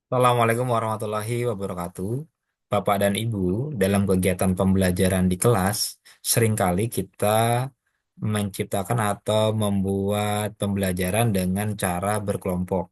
Assalamualaikum warahmatullahi wabarakatuh. Bapak dan Ibu, dalam kegiatan pembelajaran di kelas, seringkali kita menciptakan atau membuat pembelajaran dengan cara berkelompok.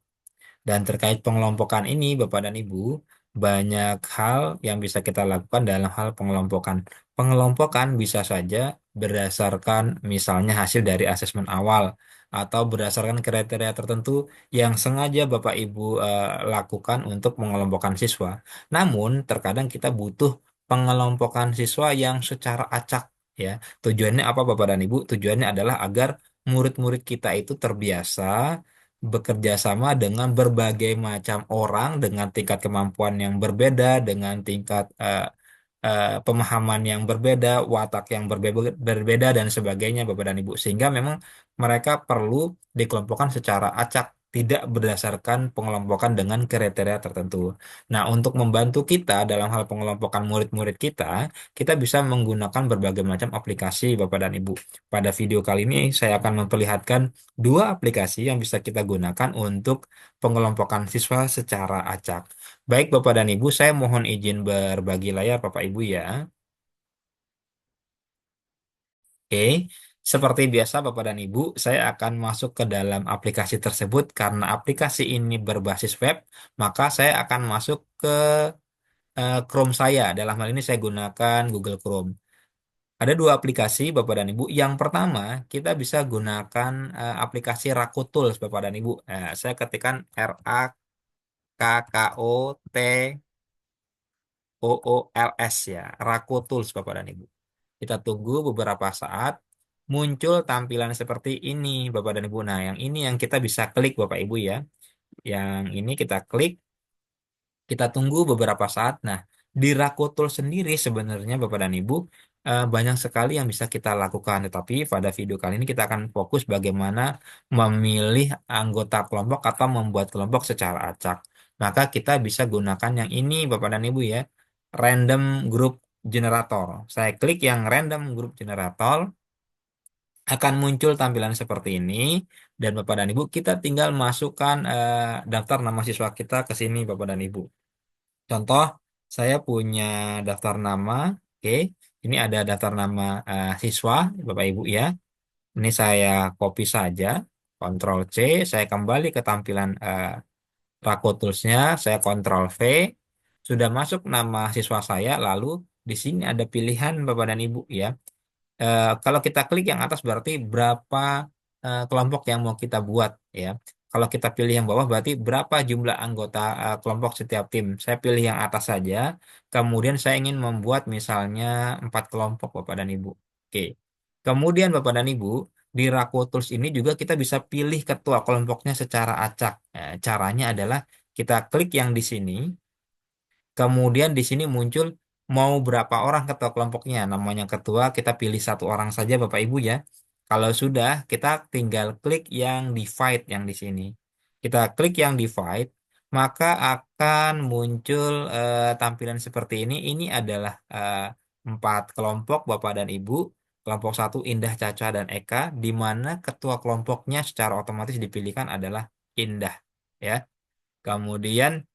Dan terkait pengelompokan ini, Bapak dan Ibu, banyak hal yang bisa kita lakukan dalam hal pengelompokan. Pengelompokan bisa saja berdasarkan misalnya hasil dari asesmen awal atau berdasarkan kriteria tertentu yang sengaja Bapak Ibu lakukan untuk mengelompokkan siswa. Namun, terkadang kita butuh pengelompokan siswa yang secara acak, ya. Tujuannya apa, Bapak dan Ibu? Tujuannya adalah agar murid-murid kita itu terbiasa bekerja sama dengan berbagai macam orang dengan tingkat kemampuan yang berbeda, dengan tingkat pemahaman yang berbeda, watak yang berbeda dan sebagainya, Bapak dan Ibu. Sehingga memang mereka perlu dikelompokkan secara acak, tidak berdasarkan pengelompokan dengan kriteria tertentu. Nah, untuk membantu kita dalam hal pengelompokan murid-murid kita bisa menggunakan berbagai macam aplikasi, Bapak dan Ibu. Pada video kali ini, saya akan memperlihatkan dua aplikasi yang bisa kita gunakan untuk pengelompokan siswa secara acak. Baik Bapak dan Ibu, saya mohon izin berbagi layar Bapak Ibu ya. Oke, seperti biasa Bapak dan Ibu, saya akan masuk ke dalam aplikasi tersebut karena aplikasi ini berbasis web, maka saya akan masuk ke Chrome saya. Dalam hal ini saya gunakan Google Chrome. Ada dua aplikasi Bapak dan Ibu. Yang pertama, kita bisa gunakan aplikasi Raku Tools Bapak dan Ibu. Saya ketikkan RAKKOTOOLS ya, Raku Tools Bapak dan Ibu. Kita tunggu beberapa saat, muncul tampilan seperti ini Bapak dan Ibu. Nah, yang ini yang kita bisa klik Bapak Ibu ya. Yang ini kita klik, kita tunggu beberapa saat. Nah, di Rakutul sendiri sebenarnya Bapak dan Ibu banyak sekali yang bisa kita lakukan. Tetapi pada video kali ini kita akan fokus bagaimana memilih anggota kelompok atau membuat kelompok secara acak. Maka kita bisa gunakan yang ini Bapak dan Ibu ya. Random Group Generator. Saya klik yang Random Group Generator, akan muncul tampilan seperti ini, dan Bapak dan Ibu kita tinggal masukkan daftar nama siswa kita ke sini Bapak dan Ibu. Contoh, saya punya daftar nama. Oke, ini ada daftar nama siswa Bapak Ibu ya. Ini saya copy saja, Ctrl C, saya kembali ke tampilan Raku Tools-nya, saya Ctrl V, sudah masuk nama siswa saya, lalu di sini ada pilihan Bapak dan Ibu ya. Kalau kita klik yang atas berarti berapa kelompok yang mau kita buat ya. Kalau kita pilih yang bawah berarti berapa jumlah anggota kelompok setiap tim. Saya pilih yang atas saja. Kemudian saya ingin membuat misalnya 4 kelompok Bapak dan Ibu. Oke. Kemudian Bapak dan Ibu di Raku Tools ini juga kita bisa pilih ketua kelompoknya secara acak. Caranya adalah kita klik yang di sini. Kemudian di sini muncul mau berapa orang ketua kelompoknya. Namanya ketua, kita pilih satu orang saja Bapak Ibu ya. Kalau sudah, kita tinggal klik yang divide yang di sini. Kita klik yang divide, maka akan muncul tampilan seperti ini. Ini adalah 4 kelompok Bapak dan Ibu. Kelompok satu Indah, Caca, dan Eka, di mana ketua kelompoknya secara otomatis dipilihkan adalah Indah. Ya. Kemudian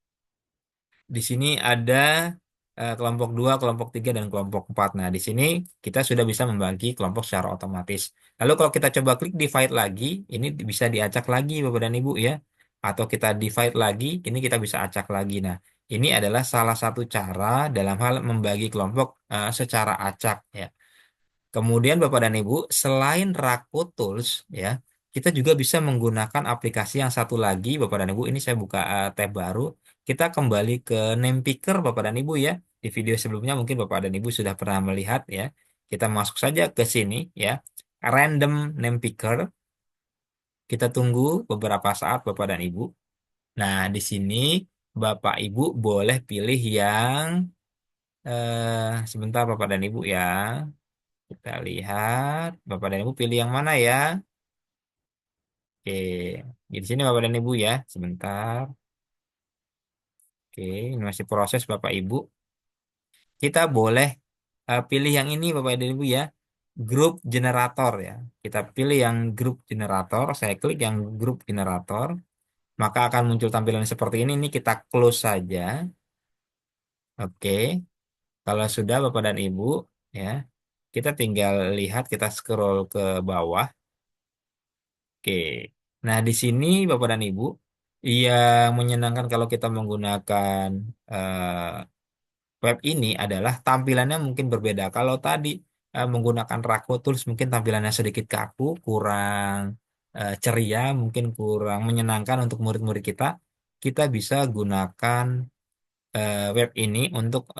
di sini ada kelompok 2, kelompok 3, dan kelompok 4. Nah, di sini kita sudah bisa membagi kelompok secara otomatis. Lalu kalau kita coba klik divide lagi, ini bisa diacak lagi Bapak dan Ibu ya. Atau kita divide lagi, ini kita bisa acak lagi. Nah, ini adalah salah satu cara dalam hal membagi kelompok secara acak ya. Kemudian Bapak dan Ibu, selain Raku Tools ya, kita juga bisa menggunakan aplikasi yang satu lagi Bapak dan Ibu. Ini saya buka tab baru. Kita kembali ke name picker Bapak dan Ibu ya. Di video sebelumnya mungkin Bapak dan Ibu sudah pernah melihat ya. Kita masuk saja ke sini ya. Random name picker. Kita tunggu beberapa saat Bapak dan Ibu. Nah, di sini Bapak Ibu boleh pilih yang sebentar Bapak dan Ibu ya. Kita lihat, Bapak dan Ibu pilih yang mana ya? Oke, di sini Bapak dan Ibu ya, sebentar. Oke, ini masih proses Bapak Ibu. Kita boleh pilih yang ini Bapak dan Ibu ya, grup generator ya. Kita pilih yang grup generator, saya klik yang grup generator. maka akan muncul tampilan seperti ini. Ini kita close saja. Oke, kalau sudah Bapak dan Ibu, ya, kita tinggal lihat, kita scroll ke bawah. Oke, nah di sini Bapak dan Ibu, yang menyenangkan kalau kita menggunakan web ini adalah tampilannya mungkin berbeda. Kalau tadi menggunakan Rako Tools mungkin tampilannya sedikit kaku, kurang ceria, mungkin kurang menyenangkan untuk murid-murid kita. Kita bisa gunakan web ini untuk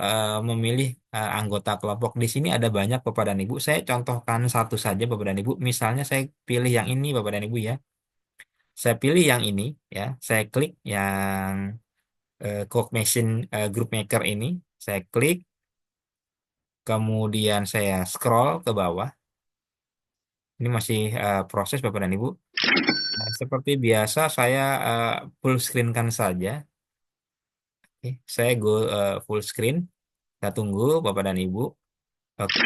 memilih anggota kelompok. Di sini ada banyak Bapak dan Ibu. Saya contohkan satu saja Bapak dan Ibu. Misalnya saya pilih yang ini Bapak dan Ibu ya. Saya pilih yang ini ya. Saya klik yang Cognition Group Maker ini. Saya klik. Kemudian saya scroll ke bawah. Ini masih proses Bapak dan Ibu. Nah, seperti biasa saya full screen-kan saja. Oke, saya go full screen. Kita tunggu Bapak dan Ibu. Oke,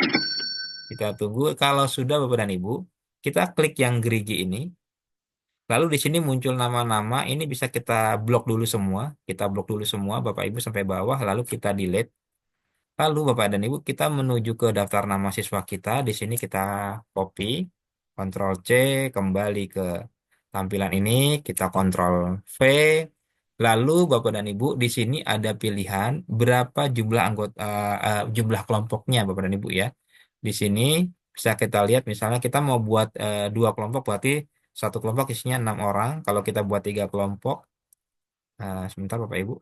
kita tunggu. Kalau sudah Bapak dan Ibu, kita klik yang gerigi ini. Lalu di sini muncul nama-nama. Ini bisa kita blok dulu semua. Kita blok dulu semua Bapak Ibu sampai bawah. Lalu kita delete. Lalu Bapak dan Ibu kita menuju ke daftar nama siswa kita. Di sini kita copy, Ctrl C, kembali ke tampilan ini, kita Ctrl V. Lalu Bapak dan Ibu di sini ada pilihan berapa jumlah anggota jumlah kelompoknya Bapak dan Ibu ya. Di sini bisa kita lihat misalnya kita mau buat dua kelompok berarti satu kelompok isinya 6 orang. Kalau kita buat tiga kelompok, sebentar Bapak Ibu.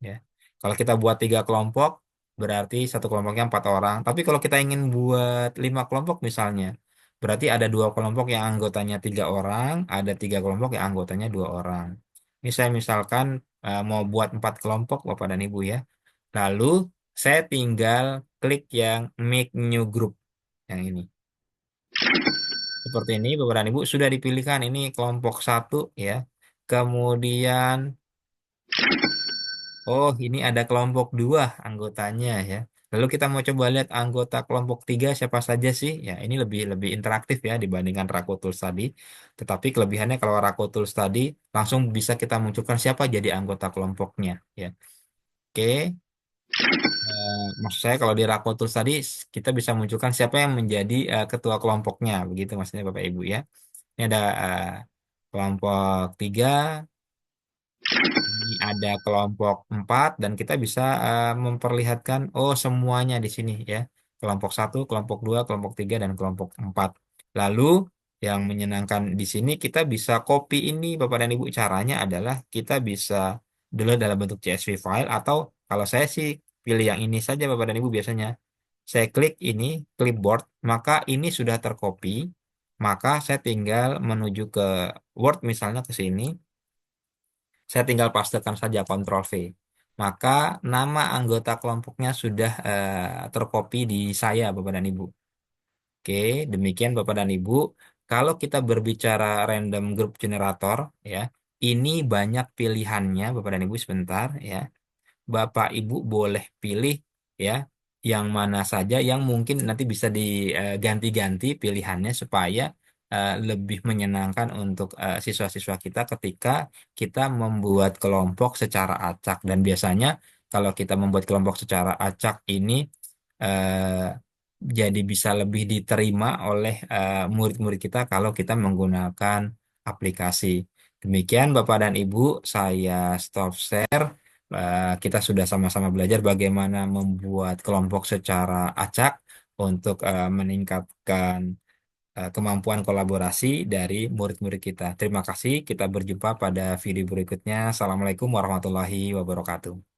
Ya. Kalau kita buat tiga kelompok, berarti satu kelompoknya 4 orang. Tapi kalau kita ingin buat 5 kelompok misalnya, berarti ada dua kelompok yang anggotanya 3 orang, ada tiga kelompok yang anggotanya 2 orang. Ini saya misalkan mau buat 4 kelompok, Bapak dan Ibu ya. Lalu saya tinggal klik yang Make New Group yang ini. Seperti ini, Bapak dan Ibu sudah dipilihkan ini kelompok satu ya. Kemudian oh, ini ada kelompok dua anggotanya ya. Lalu kita mau coba lihat anggota kelompok tiga siapa saja sih? Ya, ini lebih lebih interaktif ya dibandingkan Rako Tools tadi. Tetapi kelebihannya kalau Rako Tools tadi langsung bisa kita munculkan siapa jadi anggota kelompoknya ya. Oke, maksud saya kalau di Rako Tools tadi kita bisa munculkan siapa yang menjadi ketua kelompoknya, begitu maksudnya Bapak Ibu ya. Ini ada kelompok tiga. Ini ada kelompok 4 dan kita bisa memperlihatkan oh semuanya di sini ya. Kelompok satu, kelompok 2, kelompok 3 dan kelompok 4. Lalu yang menyenangkan di sini kita bisa copy ini Bapak dan Ibu. Caranya adalah kita bisa download dalam bentuk CSV file atau kalau saya sih pilih yang ini saja Bapak dan Ibu biasanya. Saya klik ini clipboard, maka ini sudah tercopy. Maka saya tinggal menuju ke Word misalnya ke sini. Saya tinggal pastekan saja Ctrl V. Maka nama anggota kelompoknya sudah tercopy di saya, Bapak dan Ibu. Oke, demikian Bapak dan Ibu. Kalau kita berbicara random group generator, ya, ini banyak pilihannya, Bapak dan Ibu sebentar, ya. Bapak Ibu boleh pilih ya yang mana saja yang mungkin nanti bisa diganti-ganti pilihannya supaya lebih menyenangkan untuk siswa-siswa kita ketika kita membuat kelompok secara acak dan biasanya kalau kita membuat kelompok secara acak ini eh, jadi bisa lebih diterima oleh murid-murid kita kalau kita menggunakan aplikasi. Demikian Bapak dan Ibu, saya stop share. Kita sudah sama-sama belajar bagaimana membuat kelompok secara acak untuk meningkatkan kemampuan kolaborasi dari murid-murid kita. Terima kasih. Kita berjumpa pada video berikutnya. Assalamualaikum warahmatullahi wabarakatuh.